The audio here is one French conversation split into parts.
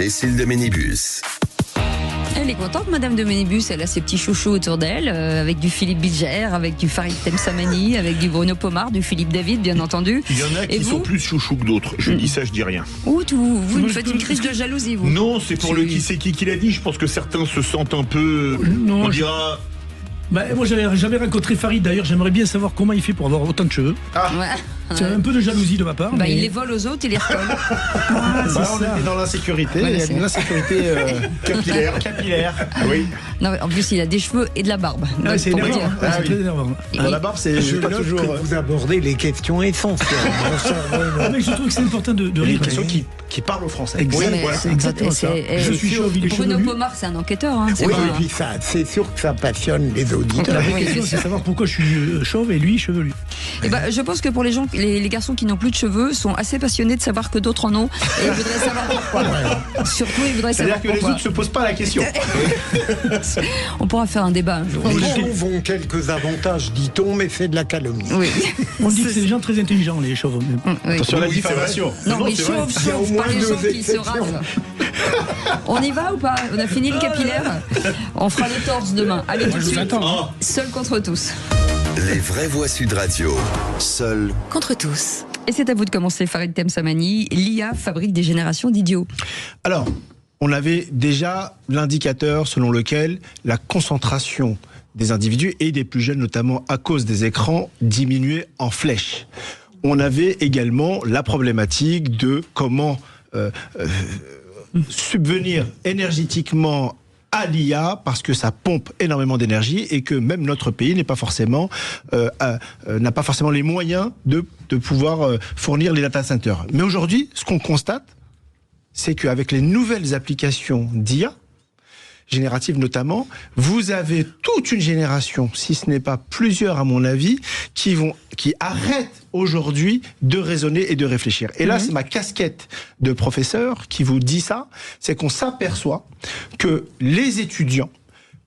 Cécile de Ménibus. Elle est contente, Madame de Ménibus. Elle a ses petits chouchous autour d'elle, avec du Philippe Bilger, avec du Farid Temsamani, avec du Bruno Pomar, du Philippe David, bien entendu. Il y en a qui sont plus chouchous que d'autres. Je dis ça, je dis rien. Vous me faites une crise de jalousie, vous. Non, c'est pour le qui c'est qui l'a dit. Je pense que certains se sentent un peu. Non, on dira. Moi, j'avais jamais rencontré Farid. D'ailleurs, j'aimerais bien savoir comment il fait pour avoir autant de cheveux. Ouais. C'est un peu de jalousie de ma part. Il les vole aux autres, il les recolle. On est dans l'insécurité. Il y a une insécurité capillaire. Oui. Non, en plus, il a des cheveux et de la barbe. Ah, c'est énervant. C'est très énervant. La barbe, c'est Je pas note toujours. que vous abordez les questions essentielles. Mais je trouve que c'est important de Une rire. question qui parle aux Français. Exact. Mais Voilà, c'est exactement ça. Je suis chauve, il est Bruno chevelu. Pomar, c'est un enquêteur. Hein, Oui, et puis ça, c'est sûr que ça passionne les auditeurs. La vraie question, c'est savoir pourquoi je suis chauve et lui chevelu. Et je pense que pour les gens, les garçons qui n'ont plus de cheveux sont assez passionnés de savoir que d'autres en ont. Et ils voudraient savoir pourquoi. Surtout, ils voudraient savoir C'est-à-dire que les pourquoi. autres ne se posent pas la question. On pourra faire un débat un jour. Les chauves ont quelques avantages, dit-on, mais c'est de la calomnie. Oui. On dit que c'est des gens très intelligents, les chauves. Oui. Attention à la Oui, diffamation. Non, mais Il y a au chauve, moins pas les deux chauves qui se exceptions. rasent. On y va ou pas? On a fini le capillaire. On fera le torse demain. Allez, tout de suite. Seul contre tous. Les vraies voix Sud Radio. Seul Contre tous. Et c'est à vous de commencer, Farid Temsamani. L'IA fabrique des générations d'idiots. Alors, on avait déjà l'indicateur selon lequel la concentration des individus et des plus jeunes, notamment à cause des écrans, diminuait en flèche. On avait également la problématique de comment subvenir énergétiquement à l'IA parce que ça pompe énormément d'énergie et que même notre pays n'est pas forcément n'a pas forcément les moyens de pouvoir fournir les data centers. Mais aujourd'hui, ce qu'on constate, c'est qu'avec les nouvelles applications d'IA, génératives notamment, vous avez toute une génération, si ce n'est pas plusieurs à mon avis, qui arrêtent aujourd'hui de raisonner et de réfléchir. Et là, c'est ma casquette de professeur qui vous dit ça, c'est qu'on s'aperçoit que les étudiants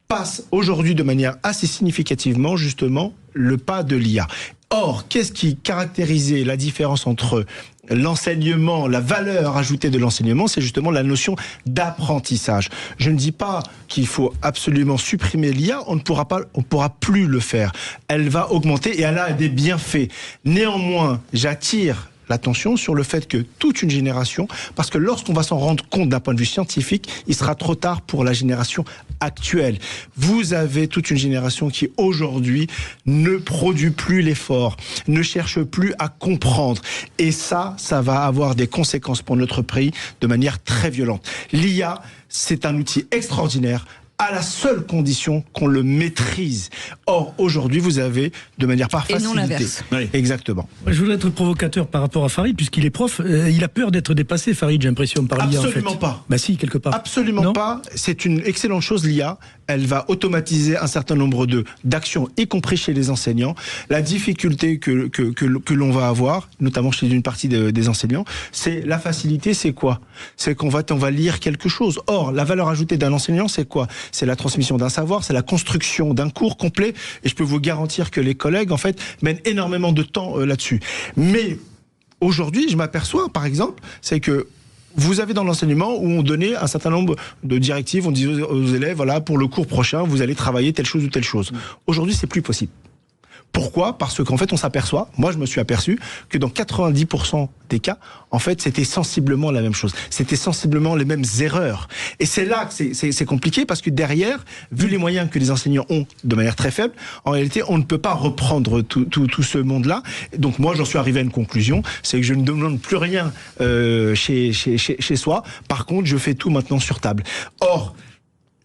passent aujourd'hui de manière assez significativement justement le pas de l'IA. Or, qu'est-ce qui caractérisait la différence entre l'enseignement, la valeur ajoutée de l'enseignement, c'est justement la notion d'apprentissage. Je ne dis pas qu'il faut absolument supprimer l'IA, on pourra plus le faire. Elle va augmenter et elle a des bienfaits. Néanmoins, j'attire l'attention sur le fait que toute une génération, parce que lorsqu'on va s'en rendre compte d'un point de vue scientifique, il sera trop tard pour la génération actuelle. Vous avez toute une génération qui aujourd'hui ne produit plus l'effort, ne cherche plus à comprendre. Et ça va avoir des conséquences pour notre pays de manière très violente. L'IA, c'est un outil extraordinaire, à la seule condition qu'on le maîtrise. Or, aujourd'hui, vous avez, de manière par facilité... Et non l'inverse. Oui. Exactement. Je voudrais être provocateur par rapport à Farid, puisqu'il est prof. Il a peur d'être dépassé, Farid, j'ai l'impression, par l'IA. Absolument en fait. pas. Bah si, quelque part. Absolument Non pas. C'est une excellente chose, l'IA. Elle va automatiser un certain nombre d'actions, y compris chez les enseignants. La difficulté que l'on va avoir, notamment chez une partie des enseignants, c'est la facilité, c'est quoi? C'est on va lire quelque chose. Or, la valeur ajoutée d'un enseignant, c'est quoi? C'est la transmission d'un savoir, c'est la construction d'un cours complet. Et je peux vous garantir que les collègues, en fait, mènent énormément de temps là-dessus. Mais aujourd'hui, je m'aperçois, par exemple, c'est que vous avez dans l'enseignement où on donnait un certain nombre de directives, on disait aux élèves, voilà, pour le cours prochain, vous allez travailler telle chose ou telle chose. Aujourd'hui, c'est plus possible. Pourquoi? Parce qu'en fait, on s'aperçoit, moi je me suis aperçu, que dans 90% des cas, en fait, c'était sensiblement la même chose. C'était sensiblement les mêmes erreurs. Et c'est là que c'est compliqué, parce que derrière, vu les moyens que les enseignants ont de manière très faible, en réalité, on ne peut pas reprendre tout ce monde-là. Donc moi, j'en suis arrivé à une conclusion, c'est que je ne demande plus rien chez soi. Par contre, je fais tout maintenant sur table. Or,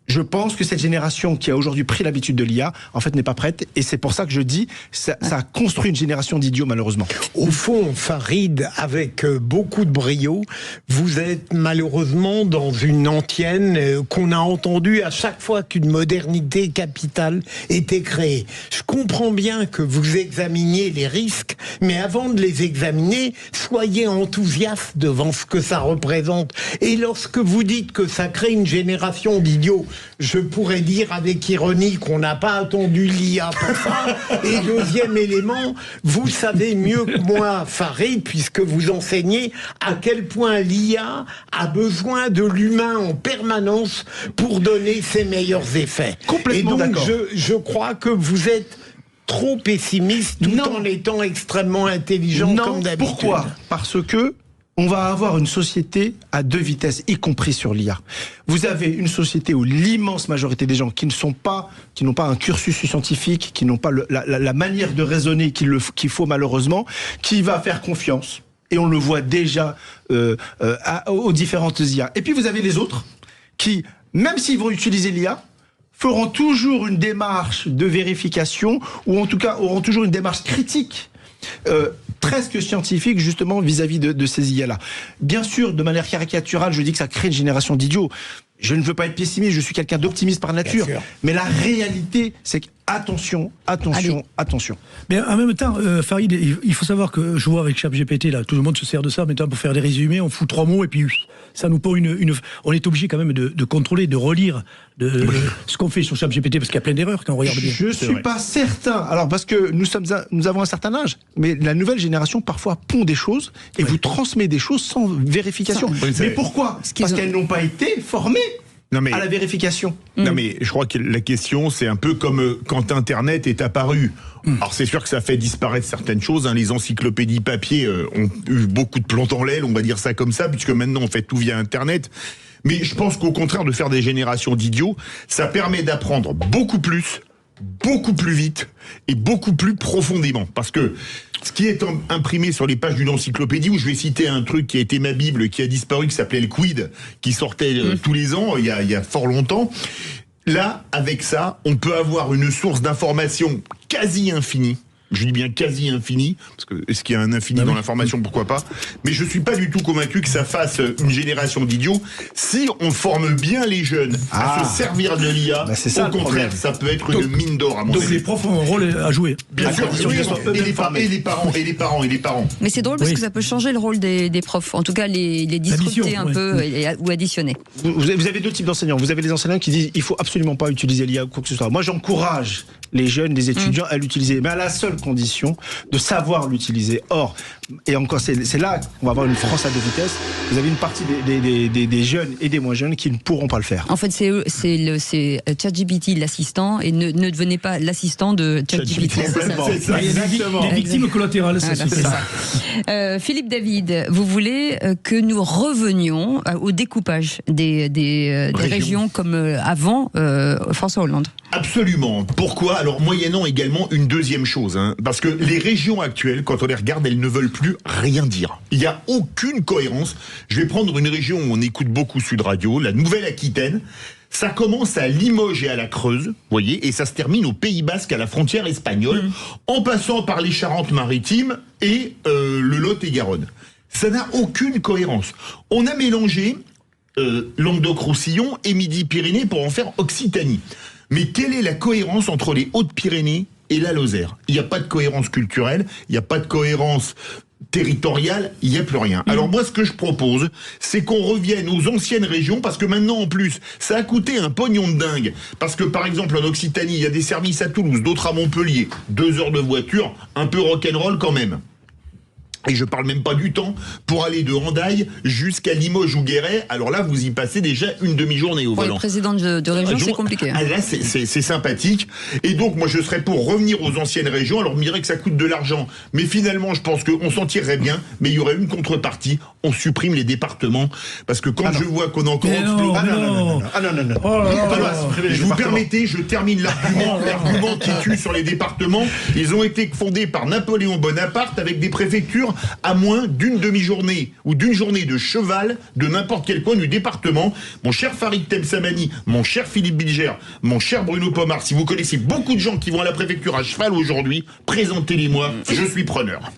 je pense que cette génération qui a aujourd'hui pris l'habitude de l'IA, en fait, n'est pas prête. Et c'est pour ça que je dis, ça a construit une génération d'idiots, malheureusement. Au fond, Farid, avec beaucoup de brio, vous êtes malheureusement dans une antienne qu'on a entendue à chaque fois qu'une modernité capitale était créée. Je comprends bien que vous examiniez les risques, mais avant de les examiner, soyez enthousiaste devant ce que ça représente. Et lorsque vous dites que ça crée une génération d'idiots, je pourrais dire avec ironie qu'on n'a pas attendu l'IA pour ça. Et deuxième élément, vous savez mieux que moi, Farid, puisque vous enseignez à quel point l'IA a besoin de l'humain en permanence pour donner ses meilleurs effets. Complètement d'accord. Et donc, je crois que vous êtes trop pessimiste tout en étant extrêmement intelligent comme d'habitude. Pourquoi ? Parce que on va avoir une société à deux vitesses, y compris sur l'IA. Vous avez une société où l'immense majorité des gens qui n'ont pas un cursus scientifique, qui n'ont pas la manière de raisonner qu'il faut malheureusement, qui va faire confiance. Et on le voit déjà aux différentes IA. Et puis vous avez les autres qui, même s'ils vont utiliser l'IA, feront toujours une démarche de vérification, ou en tout cas auront toujours une démarche critique, presque scientifique, justement, vis-à-vis de ces IA-là. Bien sûr, de manière caricaturale, je dis que ça crée une génération d'idiots. Je ne veux pas être pessimiste, je suis quelqu'un d'optimiste par nature. Mais la réalité, c'est que attention. Mais en même temps, Farid, il faut savoir que je vois avec ChatGPT, là, tout le monde se sert de ça maintenant pour faire des résumés, on fout 3 mots et puis ça nous pose on est obligé quand même de contrôler, de relire ce qu'on fait sur ChatGPT parce qu'il y a plein d'erreurs quand on regarde bien. Je ne suis pas certain. Alors parce que nous avons un certain âge, mais la nouvelle génération parfois pond des choses et vous transmet des choses sans vérification. Mais pourquoi ? Parce qu'elles n'ont pas été formées. À la vérification. Non mais je crois que la question c'est un peu comme quand Internet est apparu. Alors c'est sûr que ça fait disparaître certaines choses, hein. Les encyclopédies papier ont eu beaucoup de plomb dans l'aile, on va dire ça comme ça, puisque maintenant on fait tout via Internet. Mais je pense qu'au contraire de faire des générations d'idiots, ça permet d'apprendre beaucoup plus vite et beaucoup plus profondément. Parce que ce qui est imprimé sur les pages d'une encyclopédie, où je vais citer un truc qui a été ma Bible, qui a disparu, qui s'appelait le Quid, qui sortait tous les ans, il y a fort longtemps. Là, avec ça, on peut avoir une source d'information quasi infinie. Je dis bien quasi infini, parce que est-ce qu'il y a un infini dans l'information, pourquoi pas. Mais je suis pas du tout convaincu que ça fasse une génération d'idiots. Si on forme bien les jeunes à se servir de l'IA, au contraire, ça peut être une mine d'or à mon avis. Donc les profs ont un rôle à jouer. Bien sûr, et les parents. Mais c'est drôle parce que ça peut changer le rôle des profs, en tout cas les disrupter un peu ou additionner. Vous avez deux types d'enseignants. Vous avez les enseignants qui disent il faut absolument pas utiliser l'IA ou quoi que ce soit. Moi, j'encourage les jeunes, les étudiants à l'utiliser, mais à la seule condition de savoir l'utiliser. Or, et encore, c'est là qu'on va avoir une France à deux vitesses. Vous avez une partie des jeunes et des moins jeunes qui ne pourront pas le faire. En fait, c'est ChatGPT l'assistant, et ne devenez pas l'assistant de ChatGPT. C'est ça. Les victimes collatérales, c'est ça. Philippe David, vous voulez que nous revenions au découpage des régions comme avant François Hollande? Absolument. Pourquoi? Alors, moyennant également une deuxième chose, hein, parce que les régions actuelles, quand on les regarde, elles ne veulent plus rien dire. Il n'y a aucune cohérence. Je vais prendre une région où on écoute beaucoup Sud Radio, la Nouvelle-Aquitaine. Ça commence à Limoges et à la Creuse, vous voyez, et ça se termine au Pays Basque, à la frontière espagnole, en passant par les Charentes-Maritimes et le Lot-et-Garonne. Ça n'a aucune cohérence. On a mélangé Languedoc-Roussillon et Midi-Pyrénées pour en faire Occitanie. Mais quelle est la cohérence entre les Hautes-Pyrénées et la Lozère? Il n'y a pas de cohérence culturelle, il n'y a pas de cohérence territoriale, il n'y a plus rien. Alors moi, ce que je propose, c'est qu'on revienne aux anciennes régions, parce que maintenant, en plus, ça a coûté un pognon de dingue. Parce que, par exemple, en Occitanie, il y a des services à Toulouse, d'autres à Montpellier. 2 heures de voiture, un peu rock'n'roll quand même. Et je parle même pas du temps pour aller de Hendaye jusqu'à Limoges ou Guéret. Alors là, vous y passez déjà une demi-journée au volant. Pour le président de région, c'est compliqué. Ah, là, c'est sympathique. Et donc, moi, je serais pour revenir aux anciennes régions. Alors, on me dirait que ça coûte de l'argent. Mais finalement, je pense qu'on s'en tirerait bien. Mais il y aurait une contrepartie. On supprime les départements. Parce que quand je vois qu'on a encore... Non. Je vous permettez, je termine l'argument qui tue sur les départements. Ils ont été fondés par Napoléon Bonaparte avec des préfectures à moins d'une demi-journée ou d'une journée de cheval de n'importe quel coin du département. Mon cher Farid Temsamani, mon cher Philippe Bilger, mon cher Bruno Pomar, si vous connaissez beaucoup de gens qui vont à la préfecture à cheval aujourd'hui, présentez-les-moi, je suis preneur.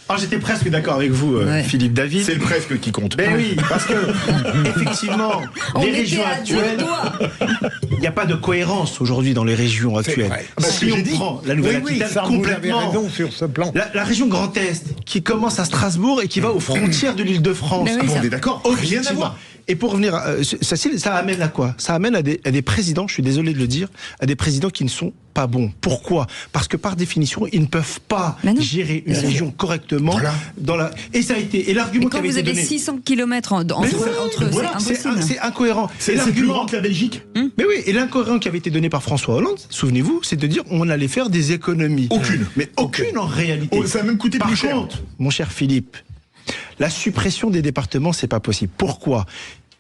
Alors j'étais presque d'accord avec vous, Philippe David. C'est le presque qui compte. Ben oui, parce que effectivement, les régions actuelles, il n'y a pas de cohérence aujourd'hui dans les régions actuelles. Si on prend la Nouvelle-Aquitaine complètement, sur ce plan. La région Grand Est, qui commence à Strasbourg et qui va aux frontières de l'Île-de-France. On est d'accord. Rien à voir. Et pour revenir, ça amène à quoi? Ça amène à des présidents, je suis désolé de le dire, à des présidents qui ne sont pas bons. Pourquoi? Parce que par définition, ils ne peuvent pas gérer une région correctement. Voilà. Et ça a été. Et l'argument qui avait été donné. Quand vous avez 600 km entre eux, c'est impossible. C'est incohérent. C'est plus grand que la Belgique. Mais oui, et l'incohérent qui avait été donné par François Hollande, souvenez-vous, c'est de dire on allait faire des économies. Aucune. Mais aucune en réalité. Ça a même coûté plus cher. Par contre, mon cher Philippe, la suppression des départements, c'est pas possible. Pourquoi?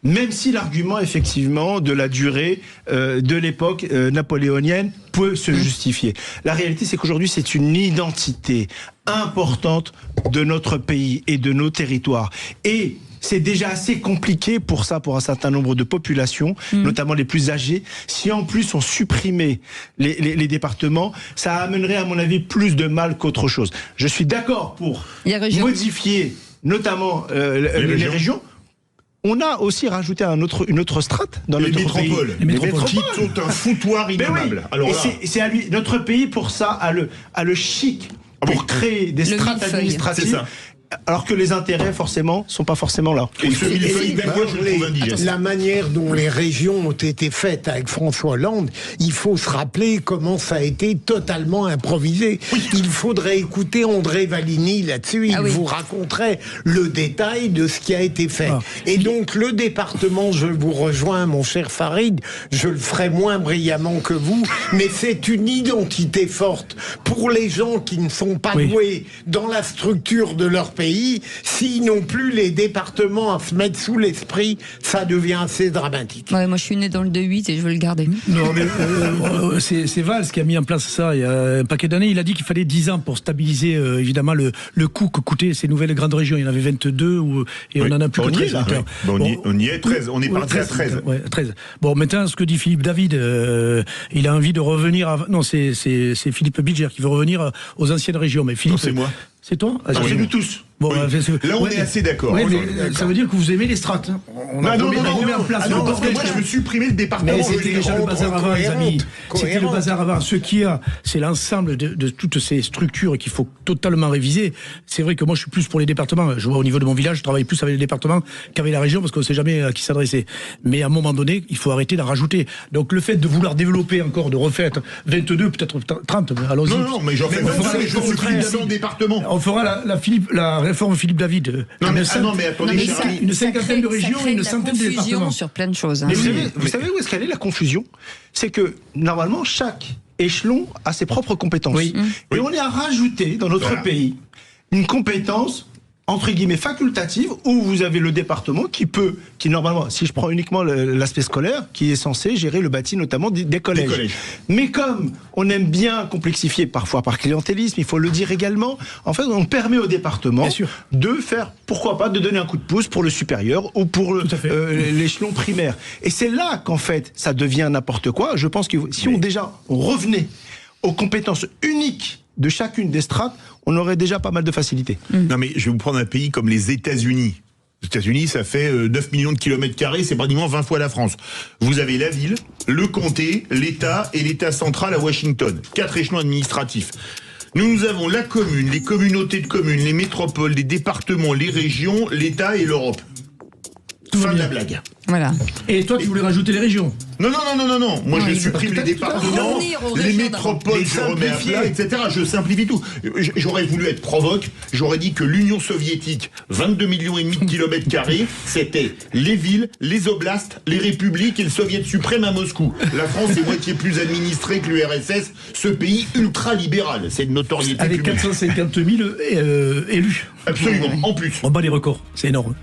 Même si l'argument, effectivement, de la durée de l'époque napoléonienne peut se justifier. La réalité, c'est qu'aujourd'hui, c'est une identité importante de notre pays et de nos territoires. Et c'est déjà assez compliqué pour ça, pour un certain nombre de populations, notamment les plus âgées. Si en plus on supprimait les départements, ça amènerait, à mon avis, plus de mal qu'autre chose. Je suis d'accord pour modifier notamment les régions. On a aussi rajouté une autre strate dans notre pays. Les métropoles qui sont un foutoir innommable. Oui. Alors c'est à lui. Notre pays, pour ça, a le chic pour créer des strates administratives. Alors que les intérêts, forcément, sont pas forcément là. La manière dont les régions ont été faites avec François Hollande, il faut se rappeler comment ça a été totalement improvisé. Il faudrait écouter André Valigny là-dessus. Il vous raconterait le détail de ce qui a été fait. Et donc, le département, je vous rejoins, mon cher Farid, je le ferai moins brillamment que vous, mais c'est une identité forte pour les gens qui ne sont pas doués dans la structure de leur pays. S'ils n'ont plus les départements à se mettre sous l'esprit, ça devient assez dramatique. Ouais, moi je suis né dans le 2-8 et je veux le garder. Non, mais c'est Valls qui a mis en place ça il y a un paquet d'années. Il a dit qu'il fallait 10 ans pour stabiliser évidemment le coût que coûtaient ces nouvelles grandes régions. Il y en avait 22 et on en a plus que 13. On y est 13. On est parti à 13. Ouais, 13. Bon, maintenant, ce que dit Philippe David, il a envie de revenir. Non, c'est Philippe Bilger qui veut revenir aux anciennes régions. Mais Philippe, c'est moi. C'est toi? C'est nous tous. Bon, là, on est assez d'accord. Ça veut dire que vous aimez les strates. Non, parce que moi, je veux supprimer le département. Mais c'était déjà le bazar avant, les amis. C'était le bazar avant. Ce qu'il y a, c'est l'ensemble de toutes ces structures qu'il faut totalement réviser. C'est vrai que moi, je suis plus pour les départements. Je vois au niveau de mon village, je travaille plus avec les départements qu'avec la région parce qu'on ne sait jamais à qui s'adresser. Mais à un moment donné, il faut arrêter d'en rajouter. Donc le fait de vouloir développer encore, de refaire 22, peut-être 30, allons-y. Non, mais j'en fais 25 et je supprime 100 départements. On fera la réforme Philippe David. Mais attendez, une cinquantaine de régions et une centaine de départements. Sur plein de choses. Mais vous savez où est-ce qu'elle est la confusion? C'est que normalement chaque échelon a ses propres compétences. Et on est à rajouter dans notre pays une compétence entre guillemets facultative où vous avez le département qui normalement, si je prends uniquement l'aspect scolaire, qui est censé gérer le bâti notamment des collèges. Mais comme on aime bien complexifier parfois par clientélisme, il faut le dire également, en fait on permet au département de faire, pourquoi pas, de donner un coup de pouce pour le supérieur ou pour l'échelon primaire. Et c'est là qu'en fait ça devient n'importe quoi. Je pense que si on revenait aux compétences uniques de chacune des strates, on aurait déjà pas mal de facilité. Non mais je vais vous prendre un pays comme les États-Unis. Les États-Unis, ça fait 9 millions de kilomètres carrés, c'est pratiquement 20 fois la France. Vous avez la ville, le comté, l'État et l'État central à Washington. 4 échelons administratifs. Nous avons la commune, les communautés de communes, les métropoles, les départements, les régions, l'État et l'Europe. Fin de la blague. Voilà. Et toi, tu voulais rajouter les régions? Non. Moi, je supprime les départements, les métropoles, je remets à plat, etc. Je simplifie tout. J'aurais voulu être provoque. J'aurais dit que l'Union soviétique, 22 millions et demi de kilomètres carrés, c'était les villes, les oblasts, les républiques et le Soviet suprême à Moscou. La France est moitié plus administrée que l'URSS, ce pays ultra-libéral. C'est de notoriété avec publique. 450 000 élus. Absolument, en plus. On bat les records, c'est énorme.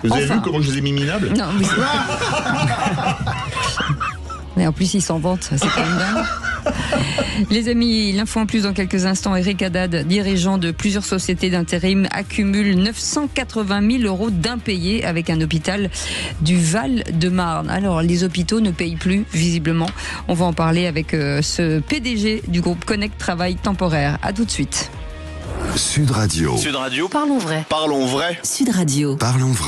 Vous avez vu comment je les ai mis minables? Non, mais en plus, ils s'en vantent, c'est quand même dingue. Les amis, l'info en plus dans quelques instants. Eric Haddad, dirigeant de plusieurs sociétés d'intérim, accumule 980 000 € d'impayés avec un hôpital du Val-de-Marne. Alors, les hôpitaux ne payent plus, visiblement. On va en parler avec ce PDG du groupe Connect Travail Temporaire. À tout de suite. Sud Radio. Sud Radio. Parlons vrai. Parlons vrai. Sud Radio. Parlons vrai.